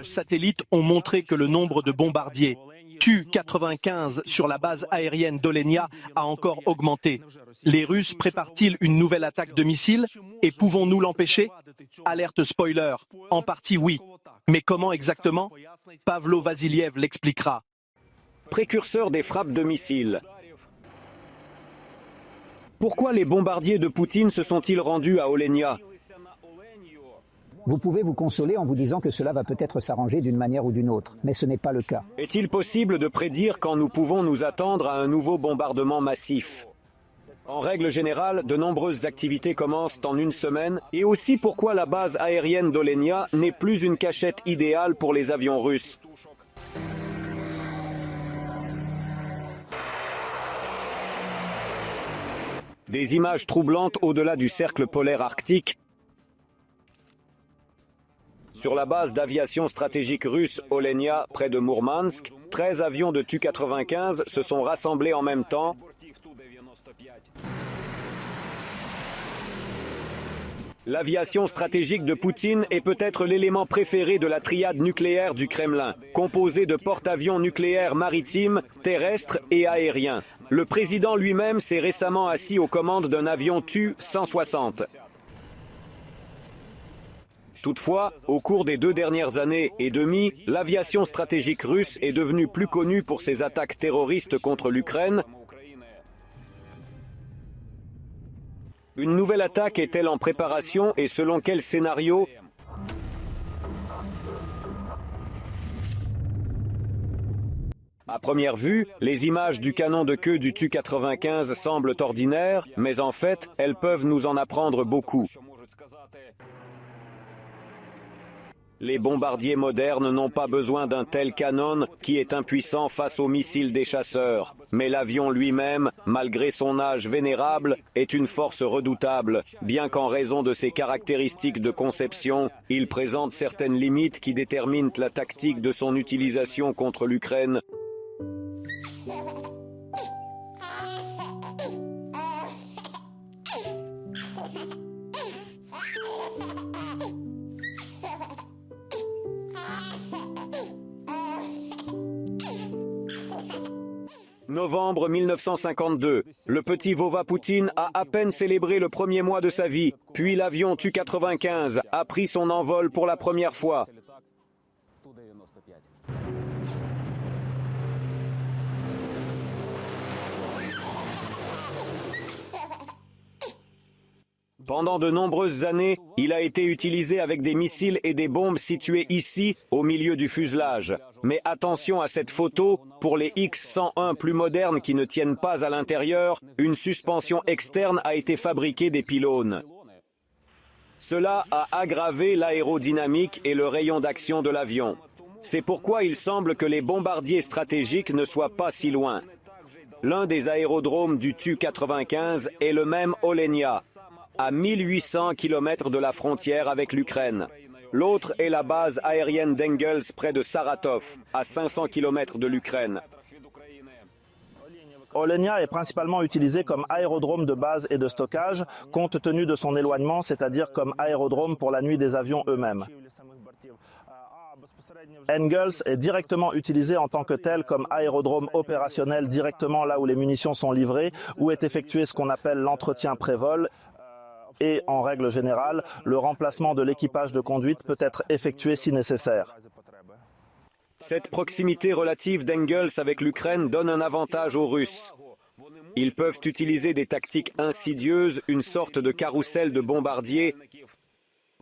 images satellites ont montré que le nombre de bombardiers Tu-95 sur la base aérienne d'Olenia a encore augmenté. Les Russes préparent-ils une nouvelle attaque de missiles et pouvons-nous l'empêcher? Alerte spoiler, en partie oui. Mais comment exactement? Pavlo Vasiliev l'expliquera. Précurseur des frappes de missiles. Pourquoi les bombardiers de Poutine se sont-ils rendus à Olenia? Vous pouvez vous consoler en vous disant que cela va peut-être s'arranger d'une manière ou d'une autre, mais ce n'est pas le cas. Est-il possible de prédire quand nous pouvons nous attendre à un nouveau bombardement massif? En règle générale, de nombreuses activités commencent en une semaine, et aussi pourquoi la base aérienne d'Olenia n'est plus une cachette idéale pour les avions russes. Des images troublantes au-delà du cercle polaire arctique. Sur la base d'aviation stratégique russe Olenia, près de Mourmansk, 13 avions de Tu-95 se sont rassemblés en même temps. L'aviation stratégique de Poutine est peut-être l'élément préféré de la triade nucléaire du Kremlin, composée de porte-avions nucléaires maritimes, terrestres et aériens. Le président lui-même s'est récemment assis aux commandes d'un avion Tu-160. Toutefois, au cours des 2 dernières années et demie, l'aviation stratégique russe est devenue plus connue pour ses attaques terroristes contre l'Ukraine. Une nouvelle attaque est-elle en préparation et selon quel scénario? À première vue, les images du canon de queue du Tu-95 semblent ordinaires, mais en fait, elles peuvent nous en apprendre beaucoup. Les bombardiers modernes n'ont pas besoin d'un tel canon qui est impuissant face aux missiles des chasseurs. Mais l'avion lui-même, malgré son âge vénérable, est une force redoutable, bien qu'en raison de ses caractéristiques de conception, il présente certaines limites qui déterminent la tactique de son utilisation contre l'Ukraine. Novembre 1952, le petit Vova Poutine a à peine célébré le premier mois de sa vie, puis l'avion Tu-95 a pris son envol pour la première fois. Pendant de nombreuses années, il a été utilisé avec des missiles et des bombes situés ici, au milieu du fuselage. Mais attention à cette photo, pour les X-101 plus modernes qui ne tiennent pas à l'intérieur, une suspension externe a été fabriquée des pylônes. Cela a aggravé l'aérodynamique et le rayon d'action de l'avion. C'est pourquoi il semble que les bombardiers stratégiques ne soient pas si loin. L'un des aérodromes du Tu-95 est le même Olenia, à 1800 km de la frontière avec l'Ukraine. L'autre est la base aérienne d'Engels près de Saratov, à 500 km de l'Ukraine. Olenia est principalement utilisé comme aérodrome de base et de stockage, compte tenu de son éloignement, c'est-à-dire comme aérodrome pour la nuit des avions eux-mêmes. Engels est directement utilisé en tant que tel comme aérodrome opérationnel directement là où les munitions sont livrées, où est effectué ce qu'on appelle l'entretien pré-vol. Et, en règle générale, le remplacement de l'équipage de conduite peut être effectué si nécessaire. Cette proximité relative d'Engels avec l'Ukraine donne un avantage aux Russes. Ils peuvent utiliser des tactiques insidieuses, une sorte de carrousel de bombardiers.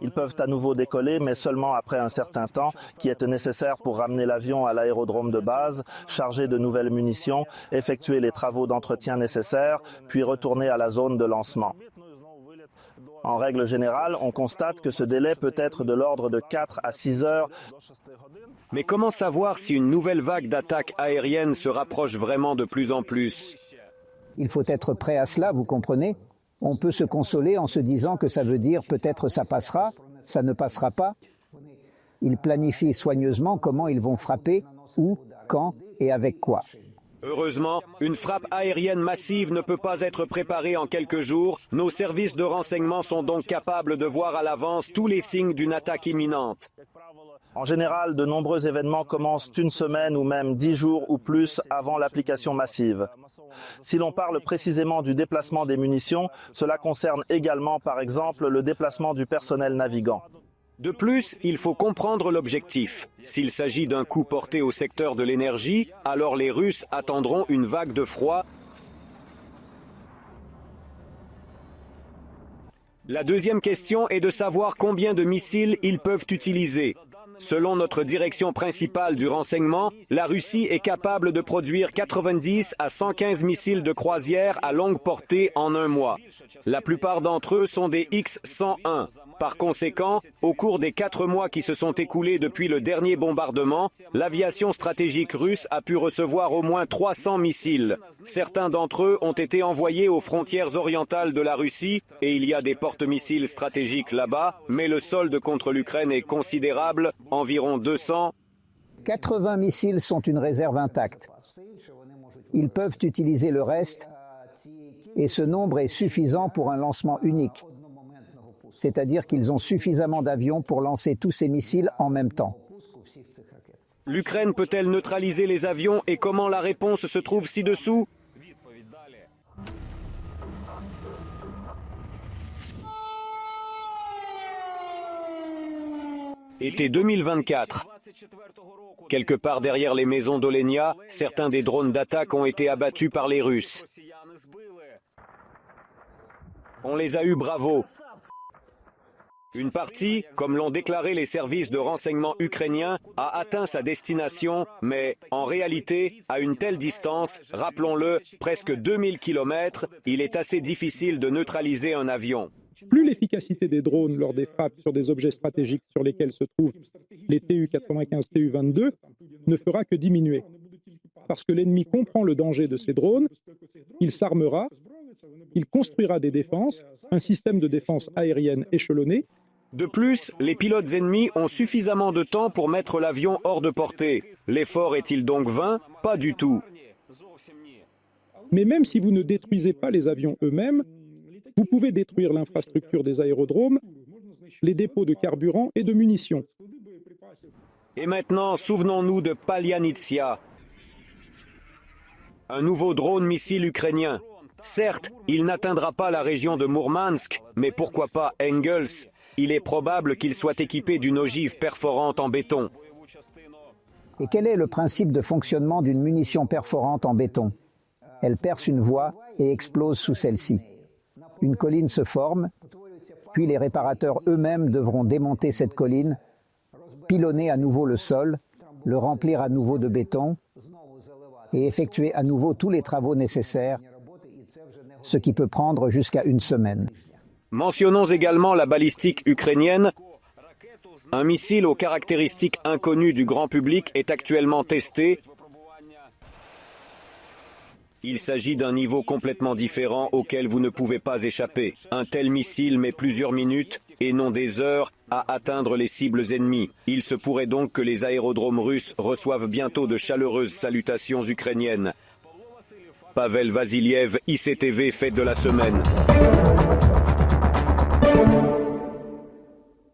Ils peuvent à nouveau décoller, mais seulement après un certain temps, qui est nécessaire pour ramener l'avion à l'aérodrome de base, charger de nouvelles munitions, effectuer les travaux d'entretien nécessaires, puis retourner à la zone de lancement. En règle générale, on constate que ce délai peut être de l'ordre de 4 à 6 heures. Mais comment savoir si une nouvelle vague d'attaques aériennes se rapproche vraiment de plus en plus? Il faut être prêt à cela, vous comprenez? On peut se consoler en se disant que ça veut dire peut-être ça passera, ça ne passera pas. Ils planifient soigneusement comment ils vont frapper, où, quand et avec quoi. Heureusement, une frappe aérienne massive ne peut pas être préparée en quelques jours. Nos services de renseignement sont donc capables de voir à l'avance tous les signes d'une attaque imminente. En général, de nombreux événements commencent une semaine ou même 10 jours ou plus avant l'application massive. Si l'on parle précisément du déplacement des munitions, cela concerne également, par exemple, le déplacement du personnel navigant. De plus, il faut comprendre l'objectif. S'il s'agit d'un coup porté au secteur de l'énergie, alors les Russes attendront une vague de froid. La deuxième question est de savoir combien de missiles ils peuvent utiliser. Selon notre direction principale du renseignement, la Russie est capable de produire 90 à 115 missiles de croisière à longue portée en un mois. La plupart d'entre eux sont des X-101. Par conséquent, au cours des 4 mois qui se sont écoulés depuis le dernier bombardement, l'aviation stratégique russe a pu recevoir au moins 300 missiles. Certains d'entre eux ont été envoyés aux frontières orientales de la Russie et il y a des porte-missiles stratégiques là-bas, mais le solde contre l'Ukraine est considérable, environ 200. 80 missiles sont une réserve intacte. Ils peuvent utiliser le reste et ce nombre est suffisant pour un lancement unique. C'est-à-dire qu'ils ont suffisamment d'avions pour lancer tous ces missiles en même temps. L'Ukraine peut-elle neutraliser les avions et comment la réponse se trouve ci-dessous? Été 2024. Quelque part derrière les maisons d'Olenia, certains des drones d'attaque ont été abattus par les Russes. On les a eus, bravo. Une partie, comme l'ont déclaré les services de renseignement ukrainiens, a atteint sa destination, mais en réalité, à une telle distance, rappelons-le, presque 2000 km, il est assez difficile de neutraliser un avion. Plus l'efficacité des drones lors des frappes sur des objets stratégiques sur lesquels se trouvent les TU-95, TU-22 ne fera que diminuer. Parce que l'ennemi comprend le danger de ces drones, il s'armera, il construira des défenses, un système de défense aérienne échelonné. De plus, les pilotes ennemis ont suffisamment de temps pour mettre l'avion hors de portée. L'effort est-il donc vain? Pas du tout. Mais même si vous ne détruisez pas les avions eux-mêmes, vous pouvez détruire l'infrastructure des aérodromes, les dépôts de carburant et de munitions. Et maintenant, souvenons-nous de Palianitsia, un nouveau drone missile ukrainien. Certes, il n'atteindra pas la région de Mourmansk, mais pourquoi pas Engels? Il est probable qu'il soit équipé d'une ogive perforante en béton. Et quel est le principe de fonctionnement d'une munition perforante en béton? Elle perce une voie et explose sous celle-ci. Une colline se forme, puis les réparateurs eux-mêmes devront démonter cette colline, pilonner à nouveau le sol, le remplir à nouveau de béton et effectuer à nouveau tous les travaux nécessaires, ce qui peut prendre jusqu'à une semaine. Mentionnons également la balistique ukrainienne. Un missile aux caractéristiques inconnues du grand public est actuellement testé. Il s'agit d'un niveau complètement différent auquel vous ne pouvez pas échapper. Un tel missile met plusieurs minutes, et non des heures, à atteindre les cibles ennemies. Il se pourrait donc que les aérodromes russes reçoivent bientôt de chaleureuses salutations ukrainiennes. Pavel Vasiliev, ICTV, fête de la semaine.